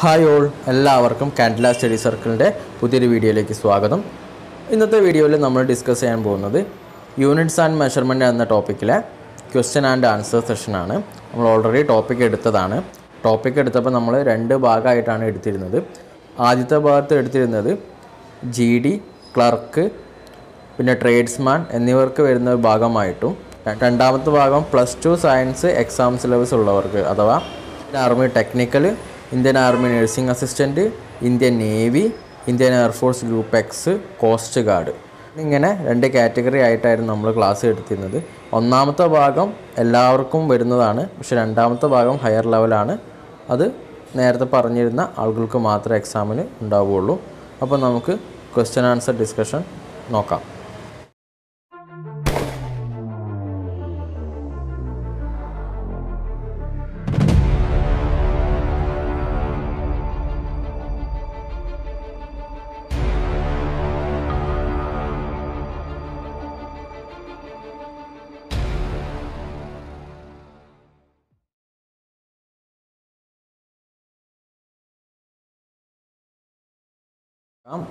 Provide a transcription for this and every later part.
Hi all, എല്ലാവർക്കും Candela study സർക്കിളിൻ്റെ പുതിയൊരു വീഡിയോയിലേക്ക് സ്വാഗതം. ഇന്നത്തെ വീഡിയോയിൽ നമ്മൾ ഡിസ്കസ് ചെയ്യാൻ പോകുന്നത് യൂണിറ്റ്സ് ആൻഡ് മെഷർമെൻറ്റ് എന്ന ടോപ്പിക്കിലെ ക്വസ്റ്റ്യൻ ആൻഡ് ആൻസർ സെഷനാണ്. നമ്മൾ ഓൾറെഡി ടോപ്പിക് എടുത്തതാണ്. ടോപ്പിക് എടുത്തപ്പോൾ നമ്മൾ രണ്ട് ഭാഗമായിട്ടാണ് എടുത്തിരുന്നത്. ആദ്യത്തെ ഭാഗത്ത് എടുത്തിരുന്നത് GD, ക്ലർക്ക്, പിന്നെ ട്രേഡ്സ്മാൻ എന്നിവർക്ക് വരുന്ന ഒരു ഭാഗമായിട്ടും, രണ്ടാമത്തെ ഭാഗം +2 സയൻസ് എക്സാം സിലബസ് ഉള്ളവർക്ക്, അഥവാ army technical, Indian army nursing assistant, Indian navy, Indian air force group X, coast guard, ഇങ്ങനെ രണ്ട് കാറ്റഗറി ആയിട്ടായിരുന്നു നമ്മൾ ക്ലാസ് എടുത്തിരുന്നത്. ഒന്നാമത്തെ ഭാഗം എല്ലാവർക്കും വരുന്നതാണ്, പക്ഷെ രണ്ടാമത്തെ ഭാഗം ഹയർ ലെവലാണ്. അത് നേരത്തെ പറഞ്ഞിരുന്ന ആളുകൾക്ക് മാത്രമേ എക്സാമിന് ഉണ്ടാവുകയുള്ളൂ. അപ്പോൾ നമുക്ക് ക്വസ്റ്റ്യൻ ആൻസർ ഡിസ്കഷൻ നോക്കാം.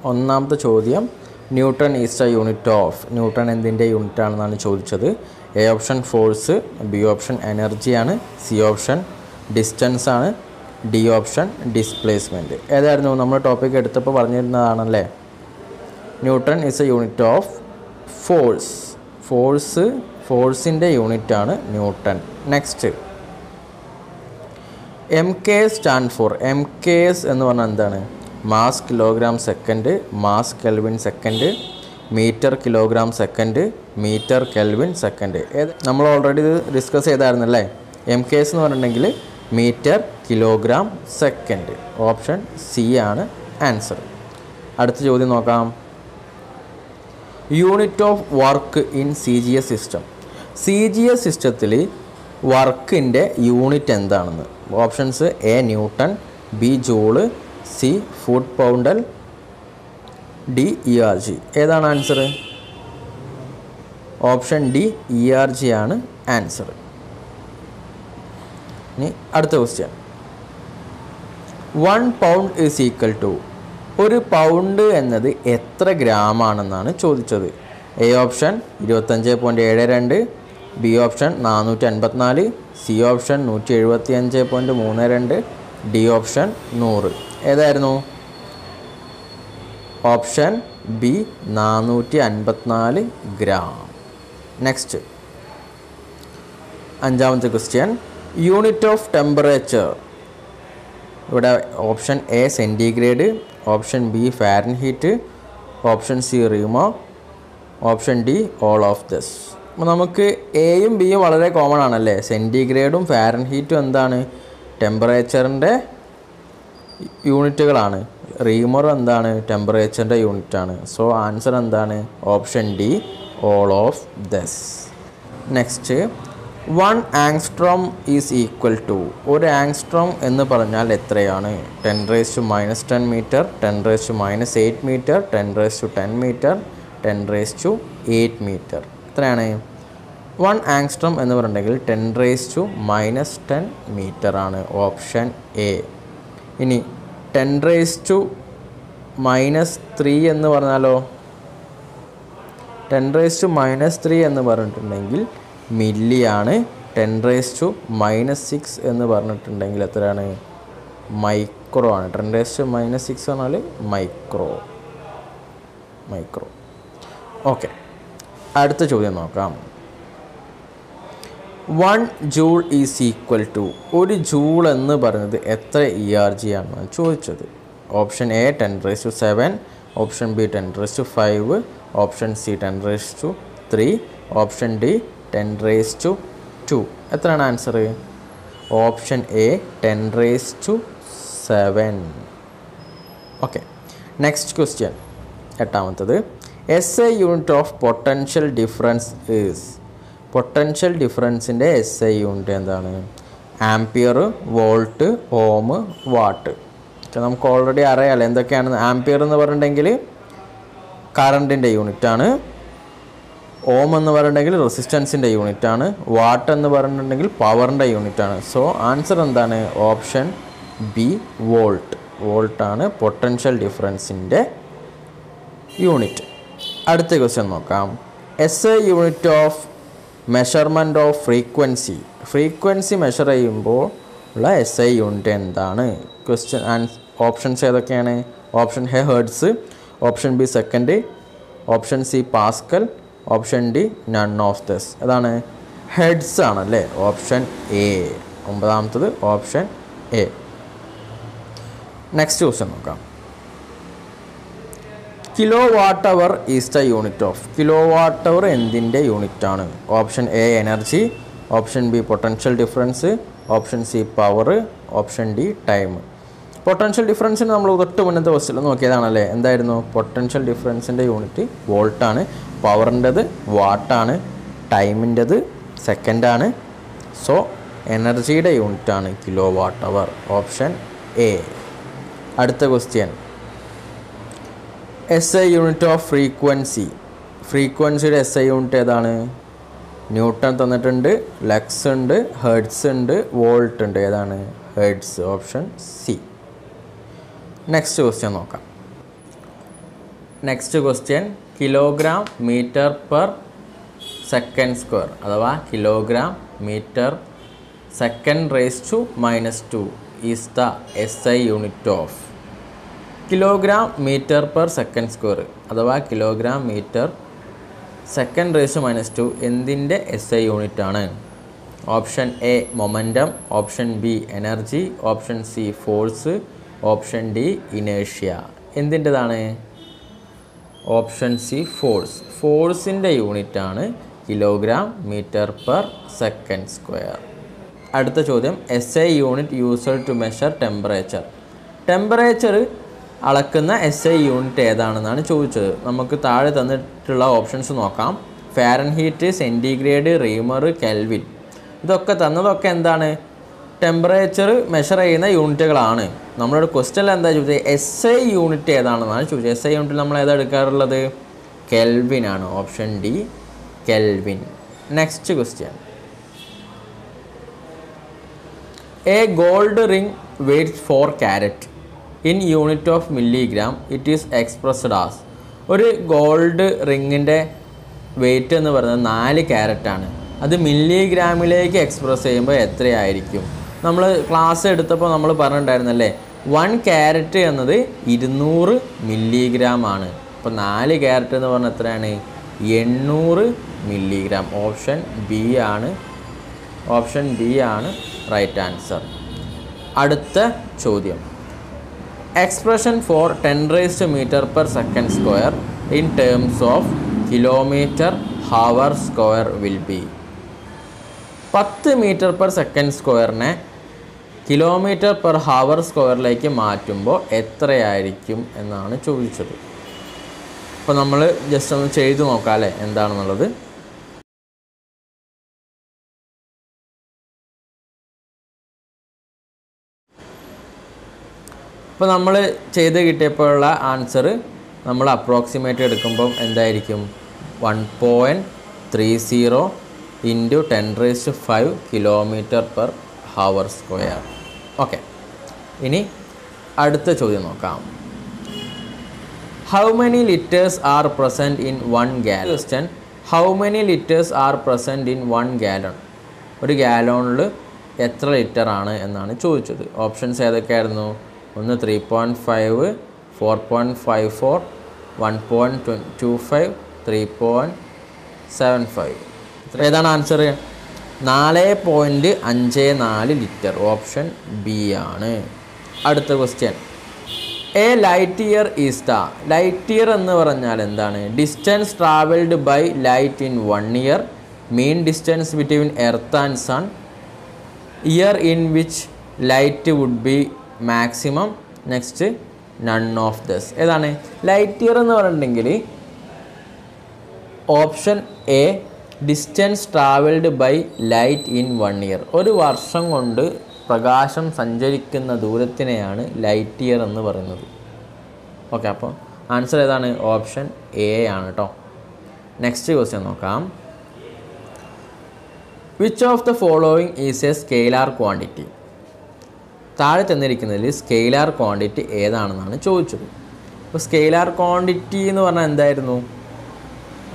ഒന്നാമത്തെ ചോദ്യം, newton is a unit of. Newton എന്തിൻ്റെ യൂണിറ്റ് ആണെന്നാണ് ചോദിച്ചത്. A option force, B option എനർജിയാണ്, സി ഓപ്ഷൻ ഡിസ്റ്റൻസ് ആണ്, ഡി ഓപ്ഷൻ ഡിസ്പ്ലേസ്മെൻറ്റ്. ഏതായിരുന്നു നമ്മൾ ടോപ്പിക് എടുത്തപ്പോൾ പറഞ്ഞിരുന്നതാണല്ലേ. Newton is a unit of ഫോഴ്സിൻ്റെ യൂണിറ്റാണ് newton. Next, MKS stand for. MKS എന്ന് പറഞ്ഞാൽ എന്താണ്? Mass kilogram second, mass kelvin second, metre kilogram second, metre kelvin second. നമ്മൾ ഓൾറെഡി ഇത് ഡിസ്കസ് ചെയ്തായിരുന്നല്ലേ. MKS എന്ന് പറഞ്ഞിട്ടുണ്ടെങ്കിൽ metre kilogram second. Option C ആണ് ആൻസർ. അടുത്ത ചോദ്യം നോക്കാം. Unit of work in CGS system. CGS സിസ്റ്റത്തിൽ വർക്കിൻ്റെ യൂണിറ്റ് എന്താണെന്ന്. Options: A newton, B joule, C foot poundal, D ERG. ഏതാണ് ആൻസർ? ഓപ്ഷൻ ഡി ERG ആണ് ആൻസർ. ഇനി അടുത്ത question. 1 pound is equal to. ഒരു പൗണ്ട് എന്നത് എത്ര ഗ്രാം ആണെന്നാണ് ചോദിച്ചത്. A option 25.72, B option 454, C option 175.32, D option 100. ഏതായിരുന്നു? Option B 454 gram. നെക്സ്റ്റ്, അഞ്ചാമത്തെ ക്വസ്റ്റ്യൻ. Unit of temperature. ഇവിടെ option A centigrade, option B Fahrenheit, option C Reaumur, option D all of this. അപ്പോൾ നമുക്ക് എയും ബിയും വളരെ കോമൺ ആണല്ലേ. സെൻറ്റിഗ്രേഡും ഫാരൻഹീറ്റും എന്താണ്? ടെമ്പറേച്ചറിൻ്റെ യൂണിറ്റുകളാണ്. റീമറും എന്താണ്? ടെമ്പറേച്ചറിൻ്റെ യൂണിറ്റാണ്. സോ ആൻസർ എന്താണ്? Option D all of this. Next, 1 angstrom is equal to. ഒരു ആങ്സ്ട്രോം എന്ന് പറഞ്ഞാൽ എത്രയാണ്? 10⁻⁻10 മീറ്റർ, 10⁻⁸ മീറ്റർ, 10⁻10 മീറ്റർ, 10⁸8 മീറ്റർ. എത്രയാണ്? 1 ആങ്സ്ട്രോം എന്ന് പറഞ്ഞിട്ടുണ്ടെങ്കിൽ 10⁻⁻10 മീറ്റർ ആണ്. Option A. ഇനി 10⁻³ എന്ന് പറഞ്ഞാലോ? 10⁻³ എന്ന് പറഞ്ഞിട്ടുണ്ടെങ്കിൽ മില്ലിയാണ്. 10⁻⁻6 എന്ന് പറഞ്ഞിട്ടുണ്ടെങ്കിൽ എത്രയാണ്? മൈക്രോ ആണ്. 10⁻⁻6 പറഞ്ഞാൽ മൈക്രോ. ഓക്കെ, അടുത്ത ചോദ്യം നോക്കാം. 1 ജൂൾ ഈസ് ഈക്വൽ ടു. ഒരു ജൂൾ എന്ന് പറയുന്നത് എത്ര ERG ആണെന്നാണ് ചോദിച്ചത്. Option A 10⁻⁷, option B 10⁻⁵, option C 10⁻⁵, option D 10⁻². എത്രയാണ് answer? Option A 10⁻⁷. Okay, next question, എട്ടാമത്തത്. SI unit of potential difference is. Potential ഡിഫറൻസിൻ്റെ SI യൂണിറ്റ് എന്താണ്? Ampere, volt, ohm, watt. നമുക്ക് ഓൾറെഡി അറിയാമല്ലോ എന്തൊക്കെയാണ്. ആംപിയർ എന്ന് പറഞ്ഞിട്ടുണ്ടെങ്കിൽ കറണ്ടിൻ്റെ യൂണിറ്റാണ്. ഓം എന്ന് പറഞ്ഞിട്ടുണ്ടെങ്കിൽ റെസിസ്റ്റൻസിൻ്റെ യൂണിറ്റാണ്. വാട്ട് എന്ന് പറഞ്ഞിട്ടുണ്ടെങ്കിൽ പവറിൻ്റെ യൂണിറ്റാണ്. സോ ആൻസർ എന്താണ്? Option B volt. വോൾട്ടാണ് പൊട്ടൻഷ്യൽ ഡിഫറൻസിൻ്റെ യൂണിറ്റ്. അടുത്ത ക്വസ്റ്റ്യൻ നോക്കാം. SI unit of measurement of frequency measure ചെയ്യുമ്പോൾ ഉള്ള SI യൂണിറ്റ് എന്താണ്? ക്വസ്റ്റ്യൻ ഓപ്ഷൻസ് ഏതൊക്കെയാണ്? Option A hertz, option B second, option C pascal, option D none of this. അതാണ് hertz ആണല്ലേ, ഓപ്ഷൻ എ. 9ാമത്തത് ഓപ്ഷൻ എ. നെക്സ്റ്റ് ക്വസ്റ്റ്യൻ നോക്കാം. Kilowatt hour is the unit of. Kilowatt hour എന്തിൻ്റെ യൂണിറ്റാണ്? Option A energy, option B potential difference, option C power, option D time. Potential ഡിഫറൻസിന് നമ്മൾ തൊട്ട് മുന്നത്തെ ക്വസ്റ്റ്യനിൽ നോക്കിയതാണല്ലേ. എന്തായിരുന്നു? പൊട്ടൻഷ്യൽ ഡിഫറൻസിൻ്റെ യൂണിറ്റ് വോൾട്ടാണ്, പവറിൻ്റെത് വാട്ടാണ്, ടൈമിൻ്റെത് സെക്കൻഡാണ്. സോ എനർജിയുടെ യൂണിറ്റാണ് kilowatt hour, option A. അടുത്ത ക്വസ്റ്റ്യൻ. SI യൂണിറ്റ് ഓഫ് ഫ്രീക്വൻസിയുടെ SI യൂണിറ്റ് ഏതാണ്? ന്യൂട്ടൺ തന്നിട്ടുണ്ട്, ലക്സ് ഉണ്ട്, ഹെർട്സ് ഉണ്ട്, വോൾട്ട് ഉണ്ട്. ഏതാണ്? Hertz, option C. Next question നോക്കാം. Next question. Kilogram metre per second square അഥവാ kilogram metre second raise to -2 is the SI unit of. Kilogram metre per second square അഥവാ kilogram metre second raise to -2 എന്തിൻ്റെ SI unit ആണ്? Option A momentum, option B energy, option C force, option D ഇനേഷ്യ. എന്തിൻ്റെതാണ്? Option C force. ഫോഴ്സിൻ്റെ യൂണിറ്റാണ് kilogram metre per second square. അടുത്ത ചോദ്യം. SI unit used to measure temperature അളക്കുന്ന SI unit ഏതാണെന്നാണ് ചോദിച്ചത്. നമുക്ക് താഴെ തന്നിട്ടുള്ള ഓപ്ഷൻസ് നോക്കാം. Fahrenheit, centigrade, Reaumur, kelvin. ഇതൊക്കെ തന്നതൊക്കെ എന്താണ്? ടെമ്പറേച്ചർ മെഷർ ചെയ്യുന്ന യൂണിറ്റുകളാണ്. നമ്മളോട് ക്വസ്റ്റ്യനിൽ എന്താ ചോദിച്ചത്? SI യൂണിറ്റ് ഏതാണെന്നാണ് ചോദിച്ചത്. SI യൂണിറ്റിൽ നമ്മൾ ഏതാ എടുക്കാറുള്ളത്? കെൽവിൻ ആണ്, option D kelvin. Next question. A gold ring weights 4 carrot in unit of milligram it is expressed as. ഒരു ഗോൾഡ് റിങ്ങിൻ്റെ വെയ്റ്റ് എന്ന് പറയുന്നത് 4 കാരറ്റാണ്. അത് മില്ലിഗ്രാമിലേക്ക് എക്സ്പ്രസ് ചെയ്യുമ്പോൾ എത്രയായിരിക്കും? നമ്മൾ ക്ലാസ് എടുത്തപ്പോൾ നമ്മൾ പറഞ്ഞിട്ടുണ്ടായിരുന്നല്ലേ, 1 കാരറ്റ് എന്നത് 200 മില്ലിഗ്രാം ആണ്. അപ്പോൾ 4 കാരറ്റ് എന്ന് പറഞ്ഞാൽ എത്രയാണ്? 800 മില്ലിഗ്രാം. ഓപ്ഷൻ ബി ആണ് റൈറ്റ് ആൻസർ. അടുത്ത ചോദ്യം. Expression for 10 raised meter per second square in terms of kilometer hour square will be. 10 meter per second square-നെ കിലോമീറ്റർ പെർ ഹവർ സ്ക്വയറിലേക്ക് മാറ്റുമ്പോൾ എത്രയായിരിക്കും എന്നാണ് ചോദിച്ചത്. അപ്പോൾ നമ്മൾ ജസ്റ്റ് ഒന്ന് ചെയ്തു നോക്കാം അല്ലേ എന്താണെന്നുള്ളത്. അപ്പോൾ നമ്മൾ ചെയ്ത് കിട്ടിയപ്പോഴുള്ള ആൻസർ നമ്മൾ അപ്രോക്സിമേറ്റ് എടുക്കുമ്പം എന്തായിരിക്കും? 1.30 × 10⁵ kilometre per hour square. Okay, ഇനി അടുത്ത ചോദ്യം നോക്കാം. How many litres are present in 1 gallon? Question. How many litres are present in 1 gallon? ഒരു ഗാലോണിൽ എത്ര ലിറ്റർ ആണ് എന്നാണ് ചോദിച്ചത്. ഓപ്ഷൻസ് ഏതൊക്കെയായിരുന്നു? 3.5, 4.54, 1.25, 3.75. ഏതാണ് ആൻസർ? 4.54 ലിറ്റർ. ഓപ്ഷൻ ബി ആണ്. അടുത്ത question. A light year is the. Light year എന്ന് പറഞ്ഞാൽ എന്താണ്? Distance travelled by light in 1 year, mean distance between earth and sun, year in which light would be maximum. Next none of this. ഏതാണ്? Light year എന്ന് പറഞ്ഞിട്ടുണ്ടെങ്കിൽ option A distance travelled by light in 1 year. ഒരു വർഷം കൊണ്ട് പ്രകാശം സഞ്ചരിക്കുന്ന ദൂരത്തിനെയാണ് light year എന്ന് പറയുന്നത്. ഓക്കെ, അപ്പോൾ ആൻസർ ഏതാണ്? ഓപ്ഷൻ എ ആണ് കേട്ടോ. നെക്സ്റ്റ് ക്വസ്റ്റ്യൻ നോക്കാം. Which of the following is A scalar quantity? താഴെ തന്നിരിക്കുന്നതിൽ സ്കെയിലാർ ക്വാണ്ടിറ്റി ഏതാണെന്നാണ് ചോദിച്ചത്. അപ്പോൾ സ്കെയിലാർ ക്വാണ്ടിറ്റി എന്ന് പറഞ്ഞാൽ എന്തായിരുന്നു?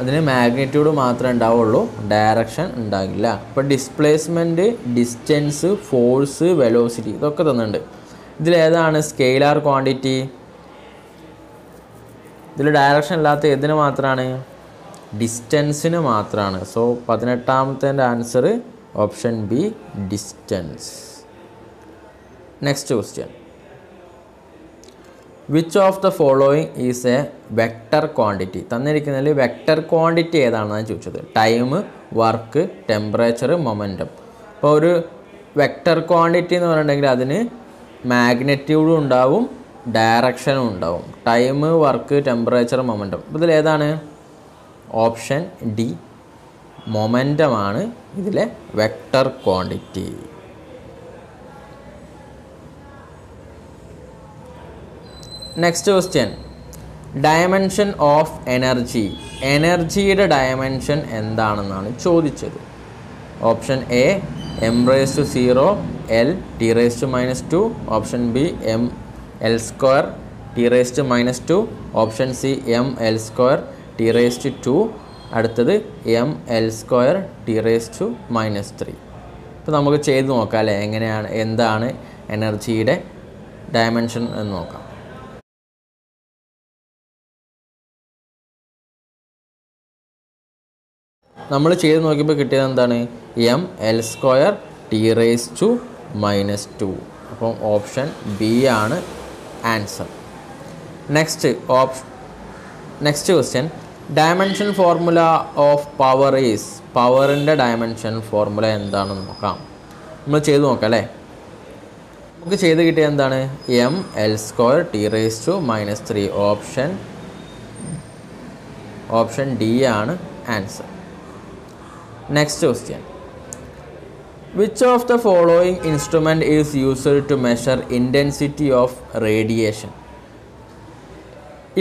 അതിന് മാഗ്നിറ്റ്യൂഡ് മാത്രമേ ഉണ്ടാവുള്ളൂ, ഡയറക്ഷൻ ഉണ്ടാകില്ല. അപ്പോൾ ഡിസ്പ്ലേസ്മെൻറ്റ്, ഡിസ്റ്റൻസ്, ഫോഴ്സ്, വെലോസിറ്റി ഇതൊക്കെ തന്നിട്ടുണ്ട്. ഇതിലേതാണ് സ്കെയിലാർ ക്വാണ്ടിറ്റി? ഇതിൽ ഡയറക്ഷൻ ഇല്ലാത്ത ഏതിന് മാത്രമാണ്? ഡിസ്റ്റൻസിന് മാത്രമാണ്. സോ 18ാമത്തെ answer option B, distance. Next question, which of the following is a vector quantity? തന്നിരിക്കുന്നതിൽ വെക്ടർ ക്വാണ്ടിറ്റി ഏതാണെന്നാണ് ചോദിച്ചത്. Time, work, temperature, momentum. അപ്പോൾ ഒരു വെക്ടർ ക്വാണ്ടിറ്റി എന്ന് പറഞ്ഞിട്ടുണ്ടെങ്കിൽ അതിന് മാഗ്നിറ്റ്യൂഡും ഉണ്ടാവും, ഡയറക്ഷനും ഉണ്ടാവും. Time, work, temperature, momentum. അപ്പോൾ ഇതിലേതാണ്? ഓപ്ഷൻ ഡി, മൊമെൻറ്റമാണ് ഇതിലെ vector quantity. Next question, dimension of energy. എനർജിയുടെ ഡയമെൻഷൻ എന്താണെന്നാണ് ചോദിച്ചത്. Option A m⁻⁴ L T⁻². Option B mL² T⁻². Option C mL² T⁻². അടുത്തത് mL² T⁻⁻3. ഇപ്പോൾ നമുക്ക് ചെയ്ത് നോക്കാം അല്ലേ, എങ്ങനെയാണ്, എന്താണ് എനർജിയുടെ ഡയമെൻഷൻ എന്ന് നോക്കാം. നമ്മൾ ചെയ്ത് നോക്കിയപ്പോൾ കിട്ടിയത് എന്താണ്? mL² T⁻². അപ്പം ഓപ്ഷൻ ബി ആണ് answer. Next question, dimension formula of power is. പവറിൻ്റെ ഡയമെൻഷൻ ഫോർമുല എന്താണെന്ന് നോക്കാം. നമ്മൾ ചെയ്ത് നോക്കാം അല്ലേ. നമുക്ക് ചെയ്ത് കിട്ടിയത് എന്താണ്? mL² T⁻⁻3. ഓപ്ഷൻ ഡി ആണ് answer. Next question, which of the following instrument is used to measure intensity of radiation?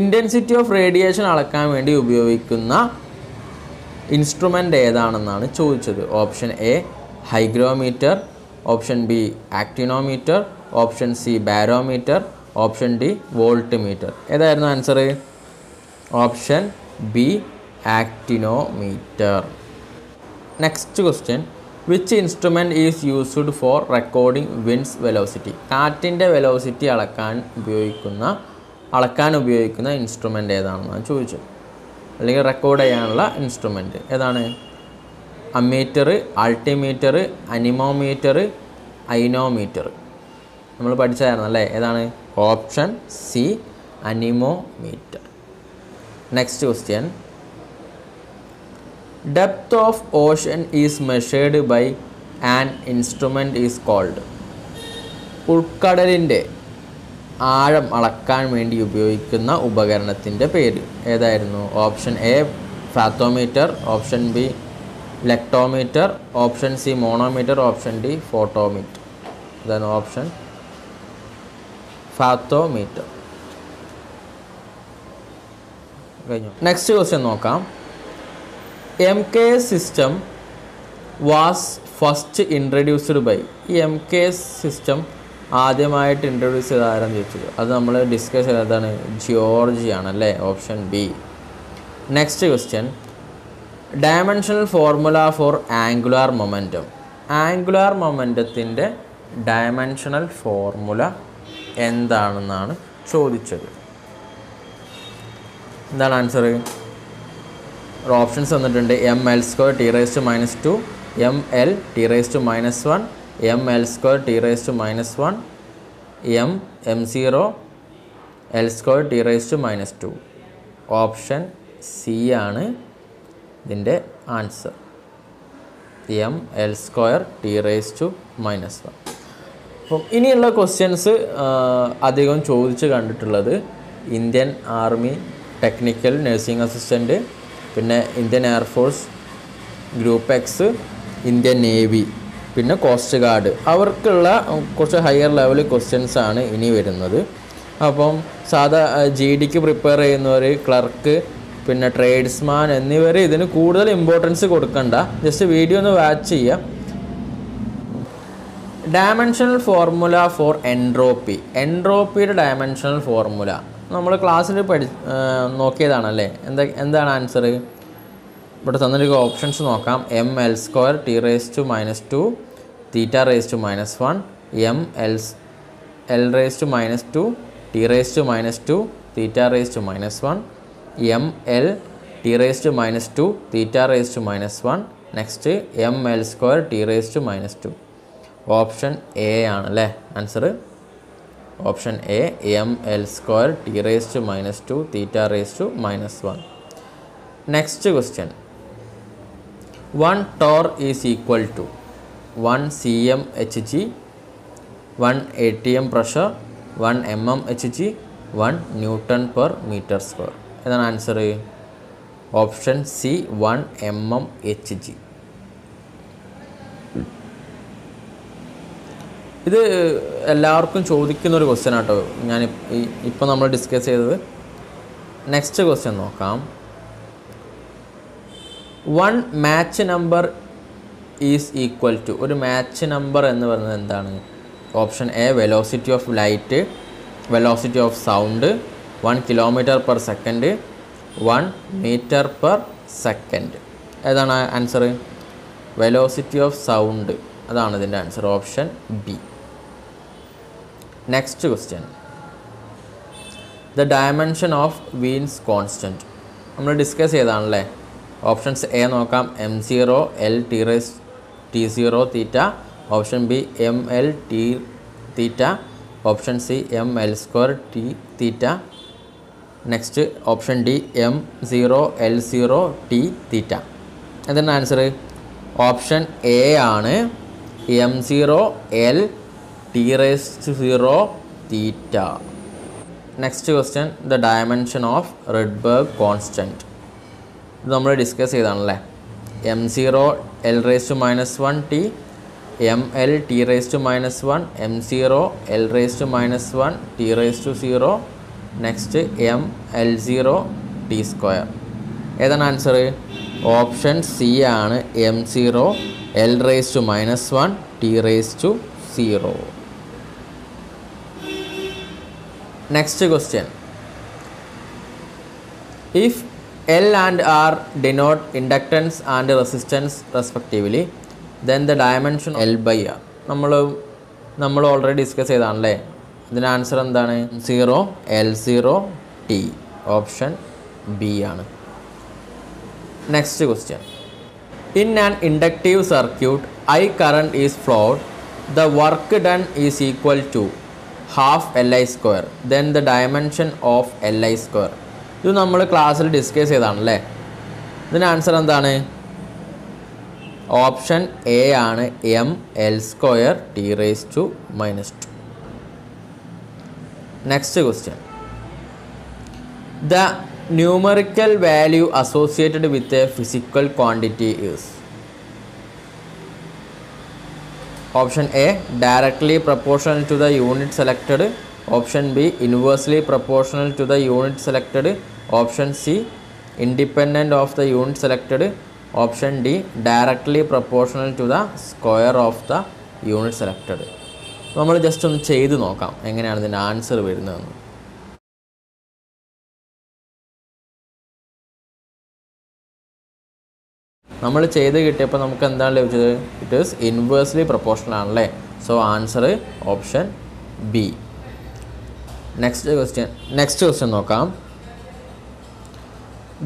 Intensity of radiation അളക്കാൻ വേണ്ടി ഉപയോഗിക്കുന്ന ഇൻസ്ട്രുമെൻ്റ് ഏതാണെന്നാണ് ചോദിച്ചത്. Option A hygrometer, option B actinometer, option C barometer, option D volt meter. ഏതായിരുന്നു answer? Option B actinometer. Next question, which instrument is used for recording winds velocity? കാറ്റിൻ്റെ velocity അളക്കാൻ ഉപയോഗിക്കുന്ന instrument ഏതാണെന്നാണ് ചോദിച്ചത്, അല്ലെങ്കിൽ റെക്കോർഡ് ചെയ്യാനുള്ള ഇൻസ്ട്രുമെൻറ്റ് ഏതാണ്? Ammeter, altimeter, anemometer, ഐനോമീറ്റർ. നമ്മൾ പഠിച്ചതായിരുന്നു അല്ലേ. ഏതാണ്? Option C anemometer. Next question, depth of ocean is measured by an instrument is called. ഉൾക്കടലിൻ്റെ ആഴം അളക്കാൻ വേണ്ടി ഉപയോഗിക്കുന്ന ഉപകരണത്തിൻ്റെ പേര് ഏതായിരുന്നു? Option A fathometer, option B lactometer, option C manometer, option D photometer. ഇതാണ് ഓപ്ഷൻ ഫാത്തോമീറ്റർ. കഴിഞ്ഞു. നെക്സ്റ്റ് ക്വസ്റ്റ്യൻ നോക്കാം. MKS system was first introduced by. ഈ MKS സിസ്റ്റം ആദ്യമായിട്ട് ഇൻട്രൊഡ്യൂസ് ചെയ്ത ആരാന്ന് ചോദിച്ചത്. അത് നമ്മൾ ഡിസ്കസ് ചെയ്തതാണ് ജിയോർജിയാണ് അല്ലേ. Option B. Next question, dimensional formula for angular momentum. Angular മൊമെൻറ്റത്തിൻ്റെ ഡയമെൻഷണൽ ഫോർമുല എന്താണെന്നാണ് ചോദിച്ചത്. എന്താണ് ആൻസർ? ഓപ്ഷൻസ് വന്നിട്ടുണ്ട്. mL² T⁻², mL T⁻−1, mL² T⁻−1, m0 L² T⁻−2. Option C ആണ് ഇതിൻ്റെ ആൻസർ. mL² T⁻−1. അപ്പം ഇനിയുള്ള ക്വസ്റ്റ്യൻസ് അധികം ചോദിച്ച് കണ്ടിട്ടുള്ളത് Indian army technical nursing assistant, പിന്നെ Indian air force group X, Indian navy, പിന്നെ കോസ്റ്റ് ഗാർഡ്, അവർക്കുള്ള കുറച്ച് ഹയർ ലെവൽ ക്വസ്റ്റ്യൻസ് ആണ് ഇനി വരുന്നത്. അപ്പം സാധാ GDക്ക് പ്രിപ്പയർ ചെയ്യുന്നവർ, ക്ലർക്ക്, പിന്നെ ട്രേഡ്സ്മാൻ എന്നിവർ ഇതിന് കൂടുതൽ ഇമ്പോർട്ടൻസ് കൊടുക്കണ്ട. ജസ്റ്റ് വീഡിയോ ഒന്ന് വാച്ച് ചെയ്യുക. Dimensional formula for entropy. എൻട്രോപ്പിയുടെ ഡയമെൻഷണൽ ഫോർമുല നമ്മൾ ക്ലാസ്സിൽ നോക്കിയതാണല്ലേ. എന്താണ് ആൻസർ? ഇവിടെ തന്നിരിക്കുന്ന ഓപ്ഷൻസ് നോക്കാം. M L square T raise to -2 theta raise to -1, M L raise to -2 T raise to -2 theta raise to -1, M L T raise to -2 theta raise to -1, next M L square T raise to -2. Option A ആണ് അല്ലേ answer. Option A M L square T raise to -2 theta raise to -1. Next question. 1 torr is equal to 1 cm Hg, 1 atm pressure, 1 mm Hg, 1 Newton per meter square. ഏതാണ് answer? Option C 1 mm Hg. ഇത് എല്ലാവർക്കും ചോദിക്കുന്നൊരു question ആട്ടോ ഞാൻ ഇപ്പോൾ നമ്മൾ discuss ചെയ്തത്. Next question നോക്കാം. 1 Mach number is equal to. ഒരു മാച്ച് നമ്പർ എന്ന് പറയുന്നത് എന്താണ്? Option A velocity of light, velocity of sound, 1 km/s, 1 m/s. ഏതാണ് ആൻസർ? Velocity of sound. അതാണ് ഇതിൻ്റെ answer. Option B. Next question. The dimension of Wien's constant നമ്മൾ discuss ചെയ്താണല്ലേ. Options A നോക്കാം. m0 l t0 theta, option B M L T theta, option C M L square T theta, next option D m0 l0 T theta. എന്താണ് answer? Option A ആണ് m0 l t0 theta. Next question. The dimension of Rydberg constant ഇത് നമ്മൾ discuss ചെയ്താണല്ലേ. m0 l raised to -1 t, ml t raised to -1, m0 l raised to -1 t raised to 0, next ml0 t square. ഏതാണ് answer? Option C ആണ് m0 l raised to -1 t raised to 0. Next question. If L and R denote inductance and resistance respectively, then the dimension L/R. നമ്മൾ already discuss ചെയ്താണല്ലേ. ഇതിന് answer എന്താണ്? 0 L0 T. Option B ആണ്. Next question. In an inductive circuit I current is flowed, the work done is equal to half Li square, then the dimension of Li square. ഇത് നമ്മൾ ക്ലാസ്സിൽ discuss ചെയ്താണല്ലേ. ഇതിന് answer എന്താണ്? Option A ആണ് M L square T raise to -2. Next question. The numerical value associated with a physical quantity is. Option A directly proportional to the unit selected, option B inversely proportional to the unit selected, option C independent of the unit selected, option D directly proportional to the square of the unit selected. നമ്മൾ just ഒന്ന് ചെയ്ത് നോക്കാം എങ്ങനെയാണ് ഇതിൻ്റെ answer വരുന്നതെന്ന്. നമ്മൾ ചെയ്ത് കിട്ടിയപ്പോൾ നമുക്ക് എന്താണ് ലഭിച്ചത്? ഇറ്റ് ഈസ് ഇൻവേഴ്സ്ലി പ്രൊപ്പോർഷണൽ ആണല്ലേ. So answer option B. Next question നോക്കാം.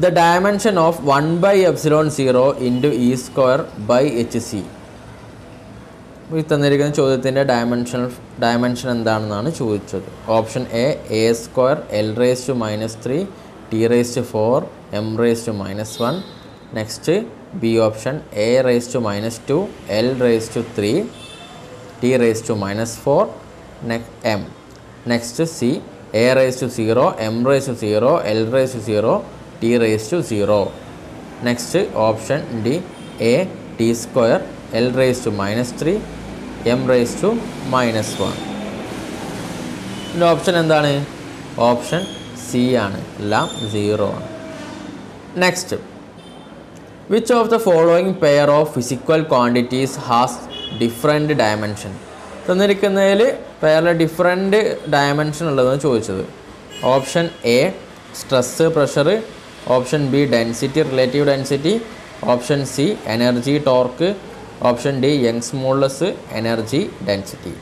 The dimension of 1/ε0 into E square by H C. ഈ തന്നിരിക്കുന്ന ചോദ്യത്തിൻ്റെ ഡയമെൻഷൻ എന്താണെന്നാണ് ചോദിച്ചത്. Option A square L raise to -3 T raise to 4 M raise to -1, next B option A raise to -2 L raise to 3 T raise to -4 M, next C A raise to 0 M raise to 0 L raise to 0 T raise to 0, next option D A T square L raise to -3 M raise to -1. ഇതിൻ്റെ option എന്താണ്? Option C ആണ്, എല്ലാം 0 ആണ്. Next. Which of the following pair of physical quantities has different dimension? തന്നിരിക്കുന്നതിൽ വേറെ different dimension ഉള്ളതെന്ന് ചോദിച്ചത്. Option A stress pressure, option B density relative density, option C energy torque, option D Young's modulus energy density.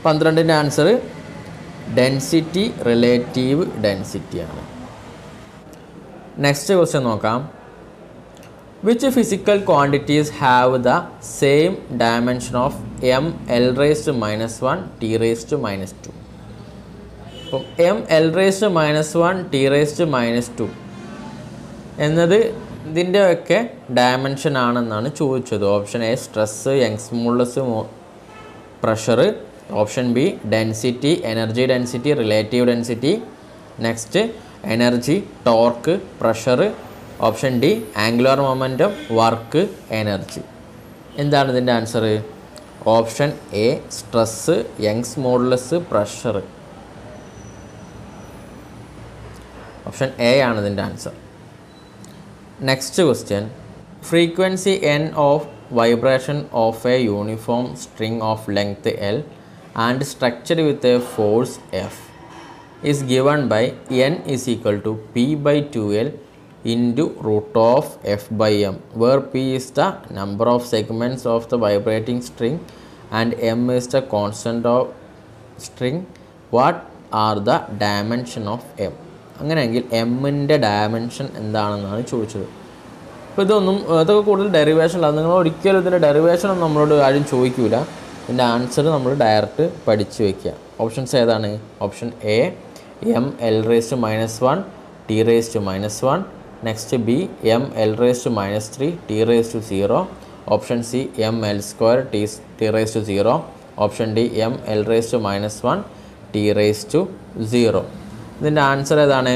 12ൻ്റെ answer density relative ഡെൻസിറ്റിയാണ്. Next question നോക്കാം. Which physical quantities have the same dimension of M L raise to -1 T raise to -2? അപ്പം M L raise to -1 T raise to -2 എന്നത് ഇതിൻ്റെയൊക്കെ dimension ആണെന്നാണ് ചോദിച്ചത്. Option A stress, Young's modulus pressure, option B density energy density relative density, next energy torque pressure, option D angular momentum work energy. എന്താണ് ഇതിൻ്റെ answer? Option A stress, Young's modulus pressure. Option A ആണ് ഇതിൻ്റെ answer. Next question. Frequency n of vibration of a uniform string of length L and structured with a force F is given by n is equal to p by 2L into root of F by m, where p is the number of segments of the vibrating string and m is the constant of string. What are the dimension of m? അങ്ങനെയെങ്കിൽ എമ്മിൻ്റെ dimension എന്താണെന്നാണ് ചോദിച്ചത്. അപ്പോൾ ഇതൊക്കെ കൂടുതൽ ഡെറിവേഷനിലാണ്. നിങ്ങൾ ഒരിക്കലും ഇതിൻ്റെ ഡെറിവേഷനൊന്നും നമ്മളോട് ആരും ചോദിക്കില്ല. ഇതിൻ്റെ ആൻസർ നമ്മൾ ഡയറക്റ്റ് പഠിച്ചു വയ്ക്കുക. ഓപ്ഷൻസ് ഏതാണ്? Option A M L raise to -1 T raise to -1, next B M L raise to -3 T raise to 0, option C M L square T raise to 0, option D M L raise to -1 T raise to 0. ഇതിൻ്റെ answer ഏതാണ്?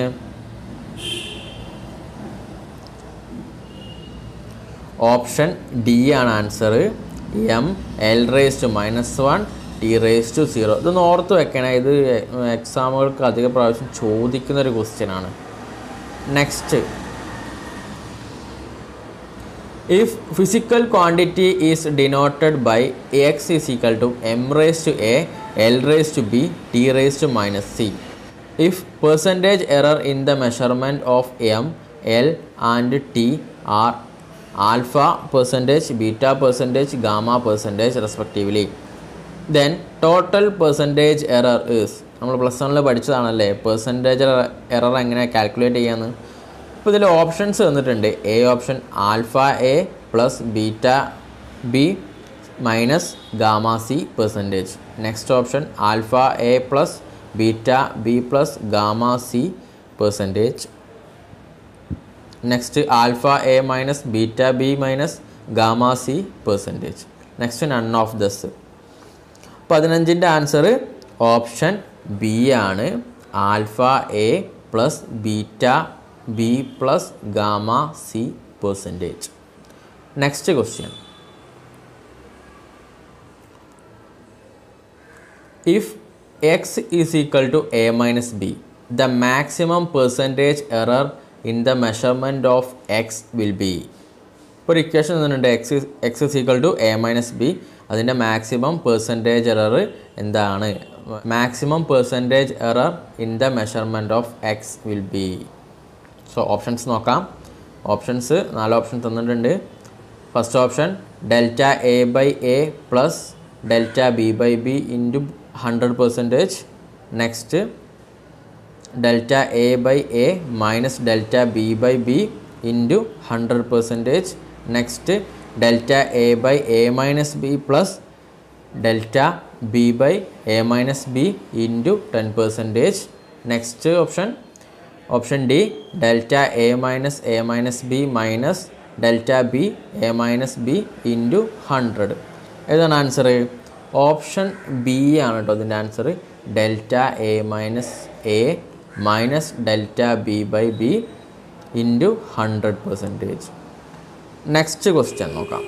Option D ആണ് answer. M L raise to -1 T raise to 0. ഇതൊന്ന് ഓർത്ത് വെക്കണേ. ഇത് എക്സാമുകൾക്ക് അധിക പ്രാവശ്യം ചോദിക്കുന്നൊരു ക്വസ്റ്റ്യൻ ആണ്. Next. If physical quantity is denoted by x is equal to m raised to a, l raised to b, t raised to -c. If percentage error in the measurement of m, l and t are alpha percentage, beta percentage, gamma percentage respectively, then total percentage error is, നമ്മൾ +1 പഠിച്ചതാണല്ലേ percentage error എങ്ങനെ calculate ചെയ്യാമെന്ന്. അപ്പോൾ ഇതിൽ options തന്നിട്ടുണ്ട്. A option alpha A plus beta B minus gamma C percentage. Next option alpha A plus beta B plus gamma C percentage. Next alpha A minus beta B minus gamma C percentage. Next none of these. 15ൻ്റെ answer option B ആണ്. Alpha A plus beta B plus gamma C percentage. Next question. If x is equal to a minus b, the maximum percentage error in the measurement of x will be. ഇപ്പോൾ equation തന്നിട്ടുണ്ട്. x is equal to a minus b. അതിൻ്റെ maximum percentage error എന്താണ്? Maximum percentage error in the measurement of x will be. So options നോക്കാം. Options 4 option തന്നിട്ടുണ്ട്. First option delta A by A plus delta B by B into 100%. Next delta A by A minus delta B by B into 100%. Next delta A by A minus B plus delta B by A minus B into 10%. Next option D delta A minus B minus delta B A minus B into 100. ഏതാണ് answer? Option B ആണ് കേട്ടോ ഇതിൻ്റെ answer. Delta A minus delta B by B into 100%. Next question നോക്കാം.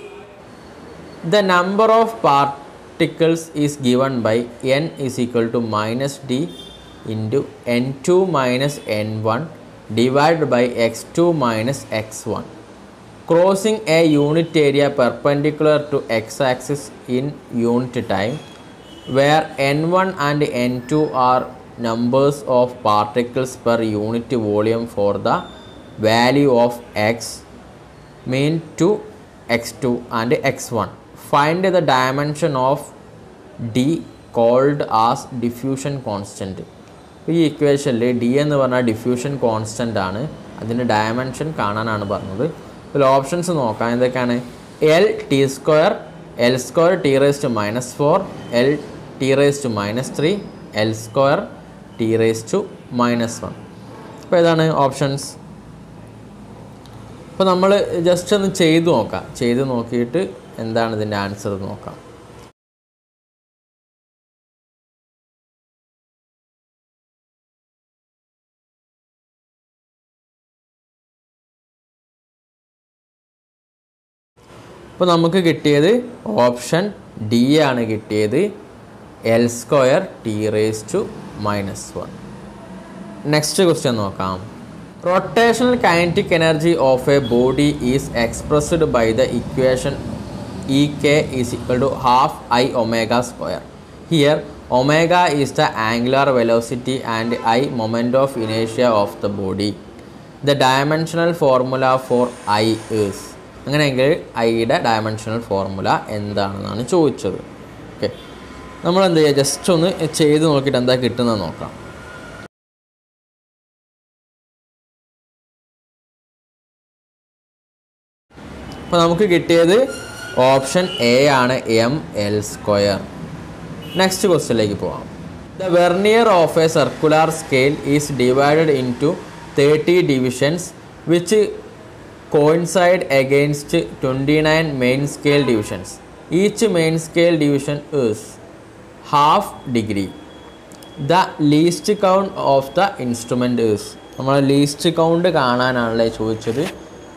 The number of particles is given by n is equal to -d into n2 minus n1 divide by x2 minus x1 crossing a unit area perpendicular to x-axis in unit time where n1 and n2 are numbers of particles per unit volume for the value of x mean to x2 and x1. Find the dimension of d called as diffusion constant. ഈ ഇക്വേഷനിൽ D എന്ന് പറഞ്ഞാൽ diffusion constant ആണ്. അതിൻ്റെ dimension കാണാനാണ് പറഞ്ഞത്. ഇതിൽ options നോക്കാം. എന്തൊക്കെയാണ്? L T square, L square T raise to -4, L T raise to -3, L square T raise to -1. അപ്പോൾ ഏതാണ് ഓപ്ഷൻസ്? അപ്പോൾ നമ്മൾ ജസ്റ്റ് ഒന്ന് ചെയ്ത് നോക്കാം. ചെയ്ത് നോക്കിയിട്ട് എന്താണ് ഇതിൻ്റെ ആൻസർ നോക്കാം. അപ്പോൾ നമുക്ക് കിട്ടിയത് ഓപ്ഷൻ ഡി ആണ് കിട്ടിയത്, L square T raise to -1. Next question നോക്കാം. Rotational kinetic energy of a body is expressed by the equation EK is equal to half I omega square. Here omega is the angular velocity and I moment of inertia of the body. The dimensional formula for I is. അങ്ങനെയെങ്കിൽ ഐയുടെ dimensional formula എന്താണെന്നാണ് ചോദിച്ചത്. Okay, നമ്മൾ എന്ത് ചെയ്യുക, just ഒന്ന് ചെയ്ത് നോക്കിയിട്ട് എന്താ കിട്ടുന്നത് നോക്കാം. അപ്പോൾ നമുക്ക് കിട്ടിയത് ഓപ്ഷൻ എ ആണ്, എം എൽ സ്ക്വയർ. നെക്സ്റ്റ് ക്വസ്റ്റ്യനിലേക്ക് പോവാം. The vernier of a circular scale is divided into 30 divisions which coincide against 29 main scale divisions. Each main scale division is half degree. The least count of the instrument is. നമ്മൾ least count കാണാനാണല്ലേ ചോദിച്ചത്.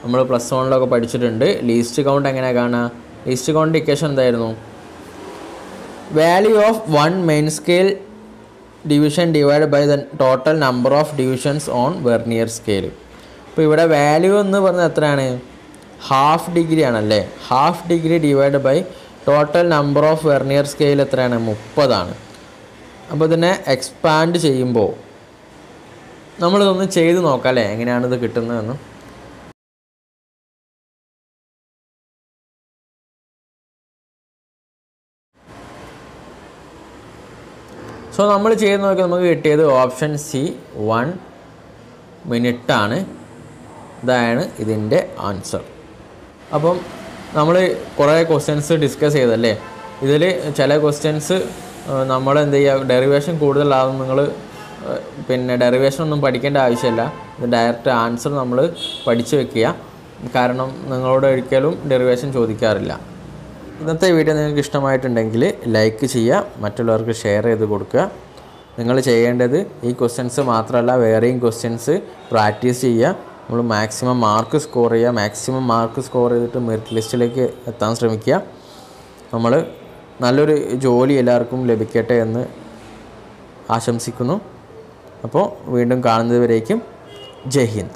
നമ്മൾ +1 പഠിച്ചിട്ടുണ്ട്. Least count എങ്ങനെ കാണുക? Least count equation എന്തായിരുന്നു? Value of 1 main scale division divide by the total number of divisions on vernier scale. അപ്പോൾ ഇവിടെ വാല്യൂ എന്ന് പറഞ്ഞാൽ എത്രയാണ്? ഹാഫ് ഡിഗ്രി ആണല്ലേ. Half degree divide by total number of vernier scale എത്രയാണ്? 30 ആണ്. അപ്പോൾ ഇതിനെ എക്സ്പാൻഡ് ചെയ്യുമ്പോൾ നമ്മളിതൊന്ന് ചെയ്ത് നോക്കാം അല്ലേ, എങ്ങനെയാണിത് കിട്ടുന്നതെന്ന്. സോ നമ്മൾ ചെയ്ത് നോക്കി നമുക്ക് കിട്ടിയത് ഓപ്ഷൻ സി 1 മിനിറ്റ് ആണ്. ഇതാണ് ഇതിൻ്റെ ആൻസർ. അപ്പം നമ്മൾ കുറേ ക്വസ്റ്റ്യൻസ് ഡിസ്കസ് ചെയ്തല്ലേ. ഇതിൽ ചില ക്വസ്റ്റ്യൻസ് നമ്മൾ എന്ത് ചെയ്യുക, ഡെറിവേഷൻ കൂടുതലാകും. നിങ്ങൾ പിന്നെ ഡെറിവേഷൻ ഒന്നും പഠിക്കേണ്ട ആവശ്യമില്ല. ഇത് ഡയറക്റ്റ് ആൻസർ നമ്മൾ പഠിച്ചു വെക്കുക. കാരണം നിങ്ങളോട് ഒരിക്കലും ഡെറിവേഷൻ ചോദിക്കാറില്ല. ഇന്നത്തെ വീഡിയോ നിങ്ങൾക്ക് ഇഷ്ടമായിട്ടുണ്ടെങ്കിൽ ലൈക്ക് ചെയ്യുക, മറ്റുള്ളവർക്ക് ഷെയർ ചെയ്ത് കൊടുക്കുക. നിങ്ങൾ ചെയ്യേണ്ടത് ഈ ക്വസ്റ്റ്യൻസ് മാത്രമല്ല വേറെയും ക്വസ്റ്റ്യൻസ് പ്രാക്ടീസ് ചെയ്യുക. നമ്മൾ മാക്സിമം മാർക്ക് സ്കോർ ചെയ്യുക. മാക്സിമം മാർക്ക് സ്കോർ ചെയ്തിട്ട് മെറിറ്റ് ലിസ്റ്റിലേക്ക് എത്താൻ ശ്രമിക്കുക. നമ്മൾ നല്ലൊരു ജോലി എല്ലാവർക്കും ലഭിക്കട്ടെ എന്ന് ആശംസിക്കുന്നു. അപ്പോൾ വീണ്ടും കാണുന്നതുവരേക്കും ജയ് ഹിന്ദ്.